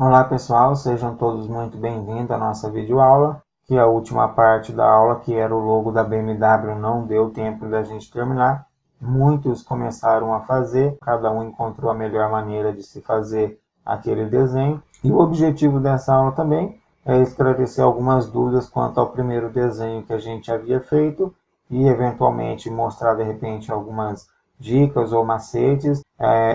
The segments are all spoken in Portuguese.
Olá pessoal, sejam todos muito bem-vindos à nossa videoaula, que a última parte da aula, que era o logo da BMW, não deu tempo da gente terminar. Muitos começaram a fazer, cada um encontrou a melhor maneira de se fazer aquele desenho. E o objetivo dessa aula também é esclarecer algumas dúvidas quanto ao primeiro desenho que a gente havia feito e eventualmente mostrar de repente algumas dicas ou macetes.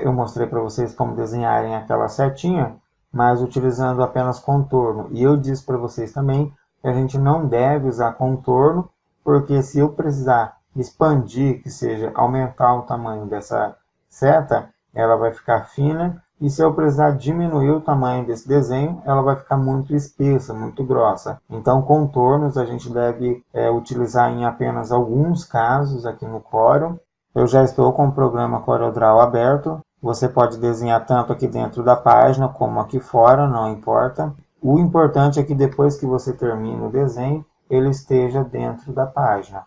Eu mostrei para vocês como desenharem aquela setinha, mas utilizando apenas contorno. E eu disse para vocês também que a gente não deve usar contorno, porque se eu precisar expandir, que seja aumentar o tamanho dessa seta, ela vai ficar fina, e se eu precisar diminuir o tamanho desse desenho, ela vai ficar muito espessa, muito grossa. Então, contornos a gente deve utilizar em apenas alguns casos aqui no Corel. Eu já estou com o programa CorelDRAW aberto. Você pode desenhar tanto aqui dentro da página como aqui fora, não importa. O importante é que depois que você termina o desenho, ele esteja dentro da página.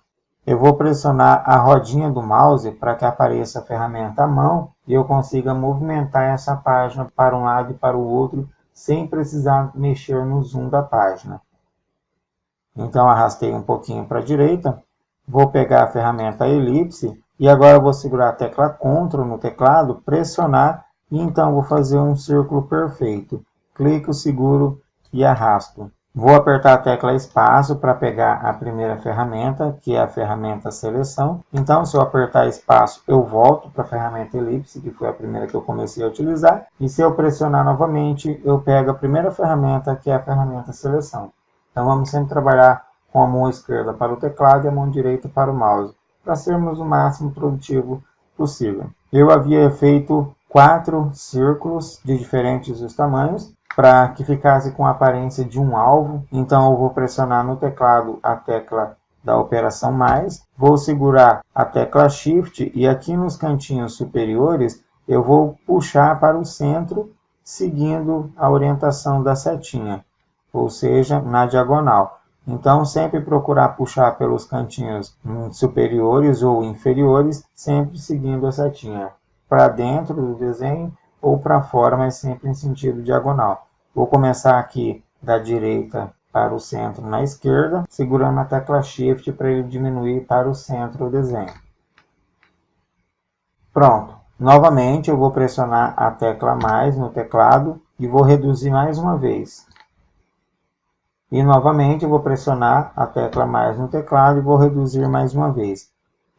Eu vou pressionar a rodinha do mouse para que apareça a ferramenta à mão e eu consiga movimentar essa página para um lado e para o outro sem precisar mexer no zoom da página. Então arrastei um pouquinho para a direita, vou pegar a ferramenta elipse e agora eu vou segurar a tecla Ctrl no teclado, pressionar e então vou fazer um círculo perfeito. Clico, seguro e arrasto. Vou apertar a tecla espaço para pegar a primeira ferramenta, que é a ferramenta seleção. Então, se eu apertar espaço, eu volto para a ferramenta elipse, que foi a primeira que eu comecei a utilizar. E se eu pressionar novamente, eu pego a primeira ferramenta, que é a ferramenta seleção. Então, vamos sempre trabalhar com a mão esquerda para o teclado e a mão direita para o mouse, para sermos o máximo produtivo possível. Eu havia feito 4 círculos de diferentes tamanhos, para que ficasse com a aparência de um alvo. Então eu vou pressionar no teclado a tecla da operação mais, vou segurar a tecla Shift e aqui nos cantinhos superiores eu vou puxar para o centro seguindo a orientação da setinha, ou seja, na diagonal. Então sempre procurar puxar pelos cantinhos superiores ou inferiores, sempre seguindo a setinha, para dentro do desenho ou para fora, mas sempre em sentido diagonal. Vou começar aqui da direita para o centro na esquerda, segurando a tecla Shift para ele diminuir para o centro o desenho. Pronto. Novamente eu vou pressionar a tecla mais no teclado e vou reduzir mais uma vez. E novamente eu vou pressionar a tecla mais no teclado e vou reduzir mais uma vez,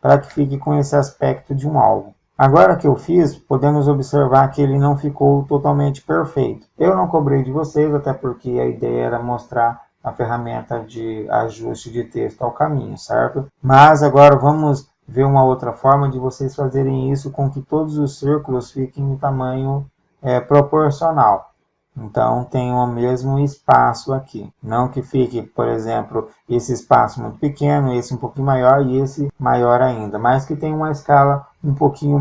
para que fique com esse aspecto de um alvo. Agora que eu fiz, podemos observar que ele não ficou totalmente perfeito. Eu não cobrei de vocês, até porque a ideia era mostrar a ferramenta de ajuste de texto ao caminho, certo? Mas agora vamos ver uma outra forma de vocês fazerem isso com que todos os círculos fiquem em tamanho proporcional. Então, tem o mesmo espaço aqui. Não que fique, por exemplo, esse espaço muito pequeno, esse um pouquinho maior e esse maior ainda. Mas que tenha uma escala um pouquinho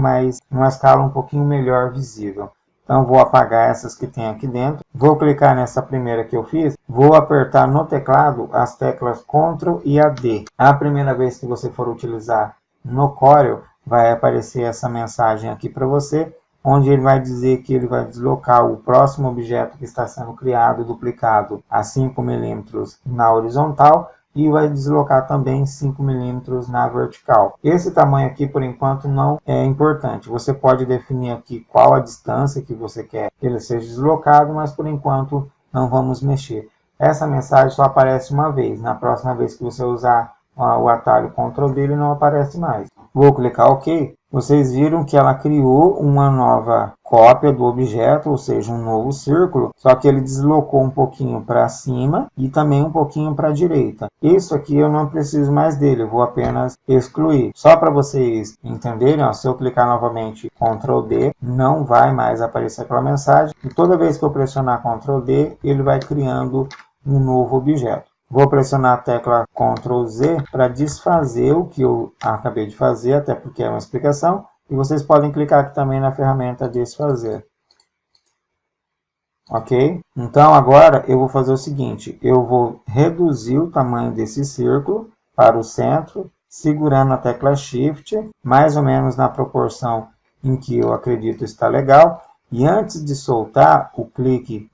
melhor visível. Então, vou apagar essas que tem aqui dentro. Vou clicar nessa primeira que eu fiz. Vou apertar no teclado as teclas Ctrl e AD. A primeira vez que você for utilizar no Corel, vai aparecer essa mensagem aqui para você, onde ele vai dizer que ele vai deslocar o próximo objeto que está sendo criado, duplicado a 5 mm na horizontal e vai deslocar também 5 mm na vertical. Esse tamanho aqui, por enquanto, não é importante. Você pode definir aqui qual a distância que você quer que ele seja deslocado, mas por enquanto não vamos mexer. Essa mensagem só aparece uma vez. Na próxima vez que você usar o atalho Ctrl D, ele não aparece mais. Vou clicar OK. Vocês viram que ela criou uma nova cópia do objeto, ou seja, um novo círculo, só que ele deslocou um pouquinho para cima e também um pouquinho para a direita. Isso aqui eu não preciso mais dele, eu vou apenas excluir. Só para vocês entenderem, ó, se eu clicar novamente Ctrl D, não vai mais aparecer aquela mensagem. E toda vez que eu pressionar Ctrl D, ele vai criando um novo objeto. Vou pressionar a tecla Ctrl Z para desfazer o que eu acabei de fazer, até porque é uma explicação. E vocês podem clicar aqui também na ferramenta desfazer. Ok? Então agora eu vou fazer o seguinte. Eu vou reduzir o tamanho desse círculo para o centro, segurando a tecla Shift, mais ou menos na proporção em que eu acredito estar legal. E antes de soltar o clique,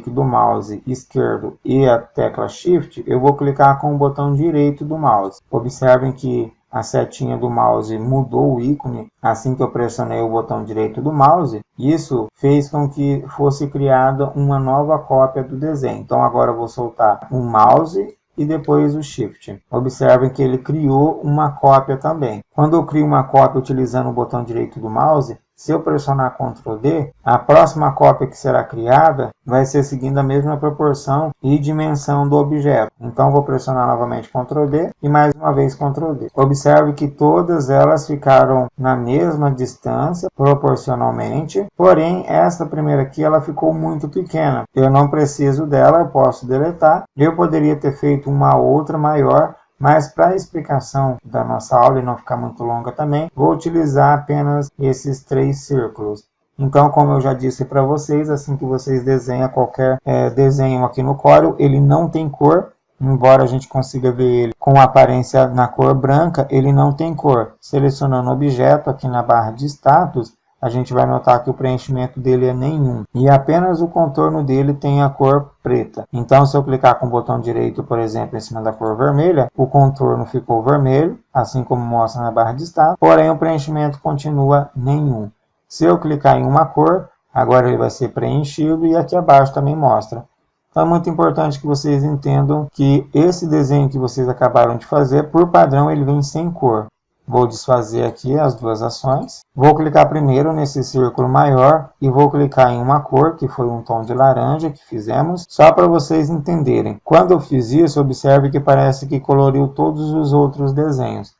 do mouse esquerdo e a tecla Shift, eu vou clicar com o botão direito do mouse. Observem que a setinha do mouse mudou o ícone assim que eu pressionei o botão direito do mouse. Isso fez com que fosse criada uma nova cópia do desenho. Então agora eu vou soltar o mouse e depois o Shift. Observem que ele criou uma cópia também. Quando eu crio uma cópia utilizando o botão direito do mouse, se eu pressionar Ctrl D, a próxima cópia que será criada vai ser seguindo a mesma proporção e dimensão do objeto. Então vou pressionar novamente Ctrl D e mais uma vez Ctrl D. Observe que todas elas ficaram na mesma distância proporcionalmente, porém essa primeira aqui ela ficou muito pequena. Eu não preciso dela, eu posso deletar. Eu poderia ter feito uma outra maior, mas para a explicação da nossa aula e não ficar muito longa também, vou utilizar apenas esses 3 círculos. Então, como eu já disse para vocês, assim que vocês desenham qualquer desenho aqui no Corel, ele não tem cor, embora a gente consiga ver ele com aparência na cor branca, ele não tem cor. Selecionando o objeto aqui na barra de status, a gente vai notar que o preenchimento dele é nenhum. E apenas o contorno dele tem a cor preta. Então, se eu clicar com o botão direito, por exemplo, em cima da cor vermelha, o contorno ficou vermelho, assim como mostra na barra de status, porém o preenchimento continua nenhum. Se eu clicar em uma cor, agora ele vai ser preenchido e aqui abaixo também mostra. Então, é muito importante que vocês entendam que esse desenho que vocês acabaram de fazer, por padrão, ele vem sem cor. Vou desfazer aqui as duas ações. Vou clicar primeiro nesse círculo maior e vou clicar em uma cor, que foi um tom de laranja que fizemos, só para vocês entenderem. Quando eu fiz isso, observe que parece que coloriu todos os outros desenhos.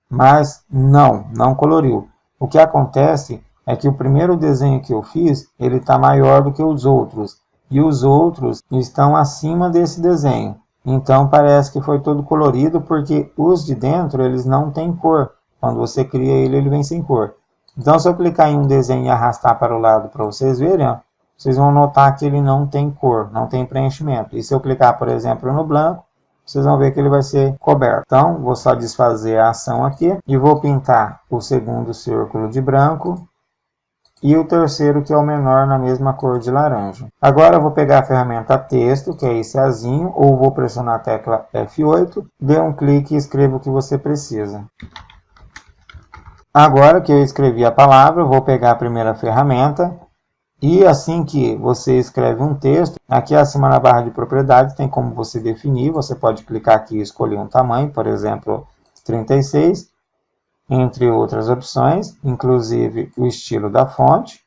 Mas não coloriu. O que acontece é que o primeiro desenho que eu fiz, ele está maior do que os outros. E os outros estão acima desse desenho. Então parece que foi todo colorido porque os de dentro eles não têm cor. Quando você cria ele, ele vem sem cor. Então se eu clicar em um desenho e arrastar para o lado para vocês verem, ó, vocês vão notar que ele não tem cor, não tem preenchimento. E se eu clicar, por exemplo, no branco, vocês vão ver que ele vai ser coberto. Então vou só desfazer a ação aqui e vou pintar o segundo círculo de branco. E o terceiro, que é o menor, na mesma cor de laranja. Agora eu vou pegar a ferramenta texto, que é esse azinho, ou vou pressionar a tecla F8, dê um clique e escreva o que você precisa. Agora que eu escrevi a palavra, eu vou pegar a primeira ferramenta, e assim que você escreve um texto, aqui acima na barra de propriedades tem como você definir, você pode clicar aqui e escolher um tamanho, por exemplo, 36, entre outras opções, inclusive o estilo da fonte.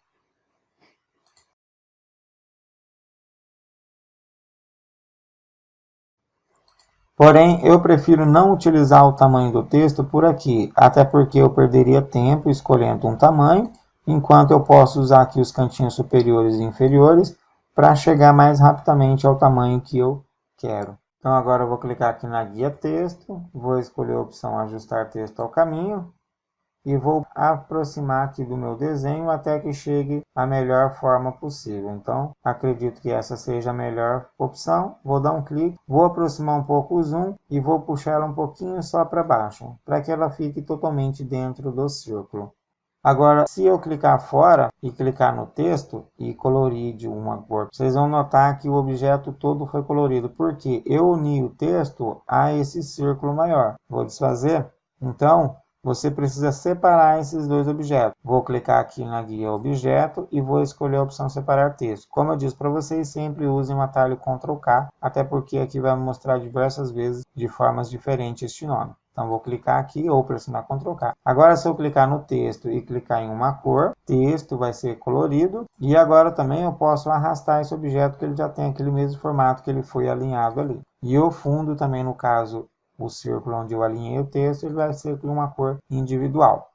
Porém, eu prefiro não utilizar o tamanho do texto por aqui, até porque eu perderia tempo escolhendo um tamanho, enquanto eu posso usar aqui os cantinhos superiores e inferiores para chegar mais rapidamente ao tamanho que eu quero. Então agora eu vou clicar aqui na guia texto, vou escolher a opção ajustar texto ao caminho, e vou aproximar aqui do meu desenho até que chegue a melhor forma possível. Então, acredito que essa seja a melhor opção. Vou dar um clique, vou aproximar um pouco o zoom e vou puxar ela um pouquinho só para baixo, para que ela fique totalmente dentro do círculo. Agora, se eu clicar fora e clicar no texto e colorir de uma cor, vocês vão notar que o objeto todo foi colorido, porque eu uni o texto a esse círculo maior. Vou desfazer. Então, você precisa separar esses dois objetos. Vou clicar aqui na guia objeto e vou escolher a opção separar texto. Como eu disse para vocês, sempre usem o atalho Ctrl K, até porque aqui vai mostrar diversas vezes de formas diferentes este nome. Então vou clicar aqui ou pressionar Ctrl K. Agora se eu clicar no texto e clicar em uma cor, texto vai ser colorido. E agora também eu posso arrastar esse objeto que ele já tem aquele mesmo formato que ele foi alinhado ali. E o fundo também, no caso, o círculo onde eu alinhei o texto, ele vai ser com uma cor individual.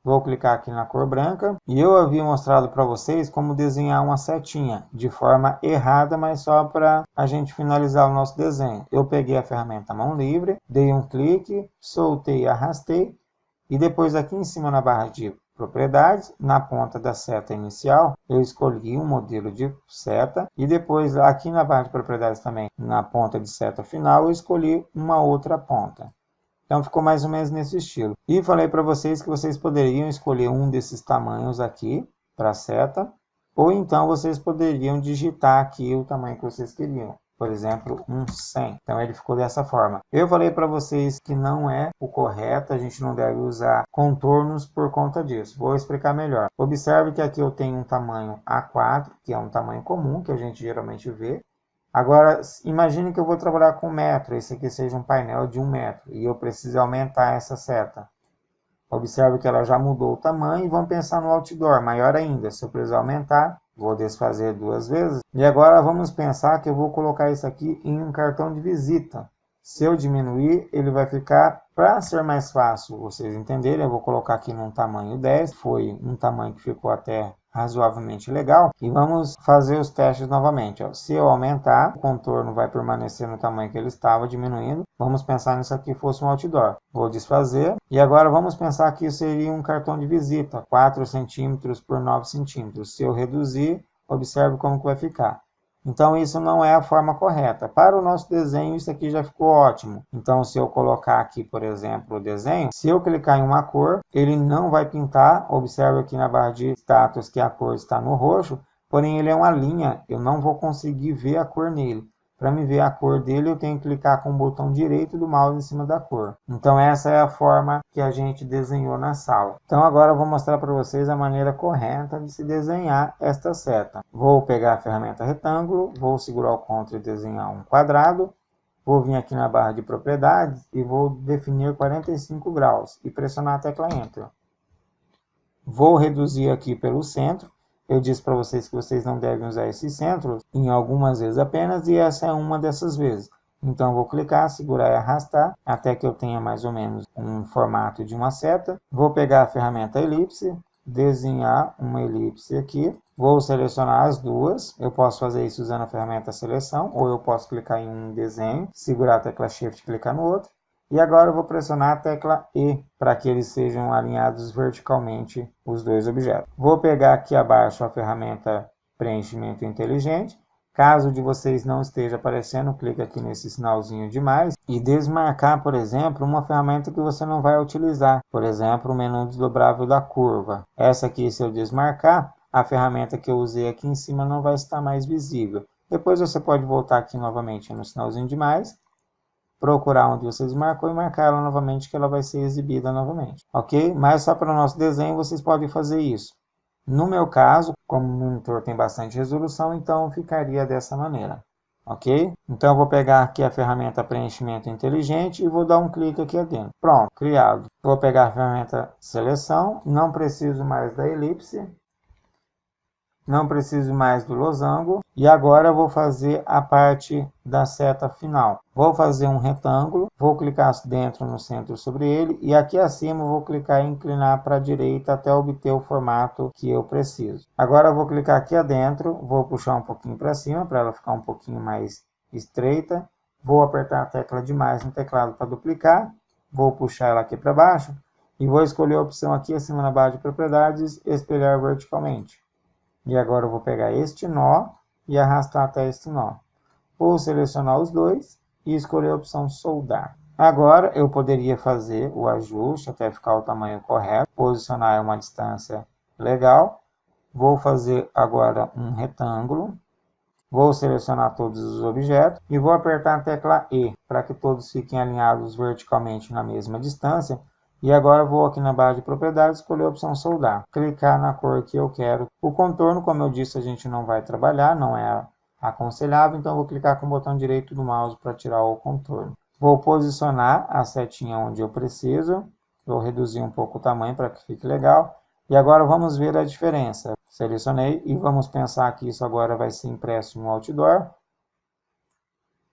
Vou clicar aqui na cor branca. E eu havia mostrado para vocês como desenhar uma setinha de forma errada, mas só para a gente finalizar o nosso desenho. Eu peguei a ferramenta mão livre, dei um clique, soltei e arrastei. E depois aqui em cima na barra de propriedades, na ponta da seta inicial, eu escolhi um modelo de seta. E depois aqui na barra de propriedades também, na ponta de seta final, eu escolhi uma outra ponta. Então ficou mais ou menos nesse estilo. E falei para vocês que vocês poderiam escolher um desses tamanhos aqui, para a seta, ou então vocês poderiam digitar aqui o tamanho que vocês queriam. Por exemplo, um 100. Então ele ficou dessa forma. Eu falei para vocês que não é o correto, a gente não deve usar contornos por conta disso. Vou explicar melhor. Observe que aqui eu tenho um tamanho A4, que é um tamanho comum, que a gente geralmente vê. Agora, imagine que eu vou trabalhar com metro, esse aqui seja um painel de 1 metro, e eu preciso aumentar essa seta. Observe que ela já mudou o tamanho e vamos pensar no outdoor, maior ainda. Se eu precisar aumentar, vou desfazer 2 vezes. E agora vamos pensar que eu vou colocar isso aqui em um cartão de visita. Se eu diminuir, ele vai ficar, para ser mais fácil vocês entenderem, eu vou colocar aqui num tamanho 10. Foi um tamanho que ficou até razoavelmente legal. E vamos fazer os testes novamente. Se eu aumentar, o contorno vai permanecer no tamanho que ele estava, diminuindo. Vamos pensar nisso aqui fosse um outdoor. Vou desfazer. E agora vamos pensar que seria um cartão de visita, 4 centímetros por 9 centímetros. Se eu reduzir, observe como que vai ficar. Então isso não é a forma correta. Para o nosso desenho, isso aqui já ficou ótimo. Então se eu colocar aqui, por exemplo, o desenho, se eu clicar em uma cor, ele não vai pintar. Observe aqui na barra de status que a cor está no roxo, porém ele é uma linha, eu não vou conseguir ver a cor nele. Para me ver a cor dele, eu tenho que clicar com o botão direito do mouse em cima da cor. Então essa é a forma que a gente desenhou na sala. Então agora eu vou mostrar para vocês a maneira correta de se desenhar esta seta. Vou pegar a ferramenta retângulo, vou segurar o Ctrl e desenhar um quadrado. Vou vir aqui na barra de propriedades e vou definir 45 graus e pressionar a tecla Enter. Vou reduzir aqui pelo centro. Eu disse para vocês que vocês não devem usar esse centro em algumas vezes apenas, e essa é uma dessas vezes. Então, vou clicar, segurar e arrastar até que eu tenha mais ou menos um formato de uma seta. Vou pegar a ferramenta elipse, desenhar uma elipse aqui. Vou selecionar as duas. Eu posso fazer isso usando a ferramenta seleção, ou eu posso clicar em um desenho, segurar a tecla Shift e clicar no outro. E agora eu vou pressionar a tecla E para que eles sejam alinhados verticalmente os dois objetos. Vou pegar aqui abaixo a ferramenta preenchimento inteligente. Caso de vocês não esteja aparecendo, clique aqui nesse sinalzinho de mais e desmarcar, por exemplo, uma ferramenta que você não vai utilizar. Por exemplo, o menu desdobrável da curva. Essa aqui, se eu desmarcar, a ferramenta que eu usei aqui em cima não vai estar mais visível. Depois você pode voltar aqui novamente no sinalzinho de mais, procurar onde você desmarcou e marcar ela novamente, que ela vai ser exibida novamente, ok? Mas só para o nosso desenho vocês podem fazer isso. No meu caso, como o monitor tem bastante resolução, então ficaria dessa maneira, ok? Então eu vou pegar aqui a ferramenta preenchimento inteligente e vou dar um clique aqui dentro. Pronto, criado. Vou pegar a ferramenta seleção, não preciso mais da elipse. Não preciso mais do losango. E agora eu vou fazer a parte da seta final. Vou fazer um retângulo. Vou clicar dentro no centro sobre ele. E aqui acima eu vou clicar em inclinar para a direita até obter o formato que eu preciso. Agora eu vou clicar aqui dentro. Vou puxar um pouquinho para cima para ela ficar um pouquinho mais estreita. Vou apertar a tecla de mais no teclado para duplicar. Vou puxar ela aqui para baixo. E vou escolher a opção aqui acima na barra de propriedades, espelhar verticalmente. E agora eu vou pegar este nó e arrastar até este nó. Vou selecionar os dois e escolher a opção soldar. Agora eu poderia fazer o ajuste até ficar o tamanho correto, posicionar em uma distância legal. Vou fazer agora um retângulo. Vou selecionar todos os objetos e vou apertar a tecla E para que todos fiquem alinhados verticalmente na mesma distância. E agora vou aqui na barra de propriedades, escolher a opção soldar. Clicar na cor que eu quero. O contorno, como eu disse, a gente não vai trabalhar, não é aconselhável. Então vou clicar com o botão direito do mouse para tirar o contorno. Vou posicionar a setinha onde eu preciso. Vou reduzir um pouco o tamanho para que fique legal. E agora vamos ver a diferença. Selecionei e vamos pensar que isso agora vai ser impresso no outdoor.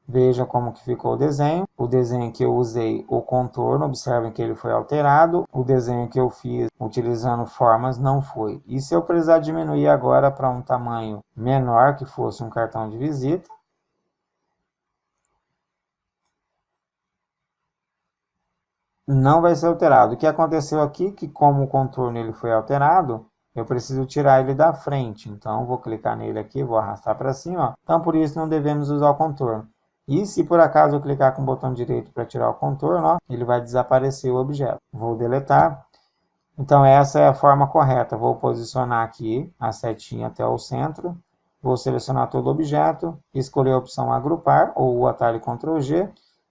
Veja como que ficou o desenho. O desenho que eu usei, o contorno, observem que ele foi alterado. O desenho que eu fiz utilizando formas não foi. E se eu precisar diminuir agora para um tamanho menor, que fosse um cartão de visita, não vai ser alterado. O que aconteceu aqui, que como o contorno ele foi alterado, eu preciso tirar ele da frente. Então, vou clicar nele aqui, vou arrastar para cima. Ó. Então, por isso, não devemos usar o contorno. E se por acaso eu clicar com o botão direito para tirar o contorno, ó, ele vai desaparecer o objeto. Vou deletar. Então essa é a forma correta. Vou posicionar aqui a setinha até o centro. Vou selecionar todo o objeto, escolher a opção agrupar ou o atalho Ctrl G.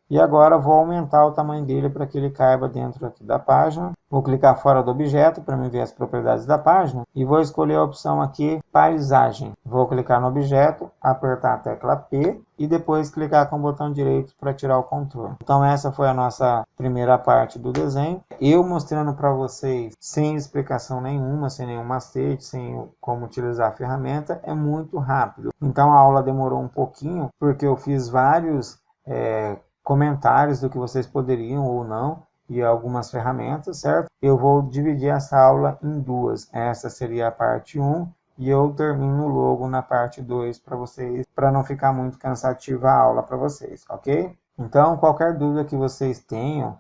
E agora vou aumentar o tamanho dele para que ele caiba dentro aqui da página. Vou clicar fora do objeto para me ver as propriedades da página. E vou escolher a opção aqui, paisagem. Vou clicar no objeto, apertar a tecla P e depois clicar com o botão direito para tirar o contorno. Então essa foi a nossa primeira parte do desenho. Eu mostrando para vocês sem explicação nenhuma, sem nenhum macete, sem como utilizar a ferramenta, é muito rápido. Então a aula demorou um pouquinho porque eu fiz vários comentários do que vocês poderiam ou não e algumas ferramentas, certo? Eu vou dividir essa aula em duas. Essa seria a parte 1 e eu termino logo na parte 2 para vocês, para não ficar muito cansativa a aula para vocês, ok? Então, qualquer dúvida que vocês tenham,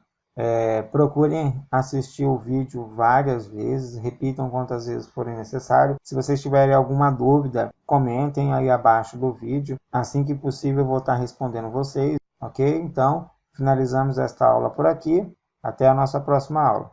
procurem assistir o vídeo várias vezes, repitam quantas vezes forem necessário. Se vocês tiverem alguma dúvida, comentem aí abaixo do vídeo. Assim que possível eu vou estar respondendo vocês. Ok? Então, finalizamos esta aula por aqui. Até a nossa próxima aula.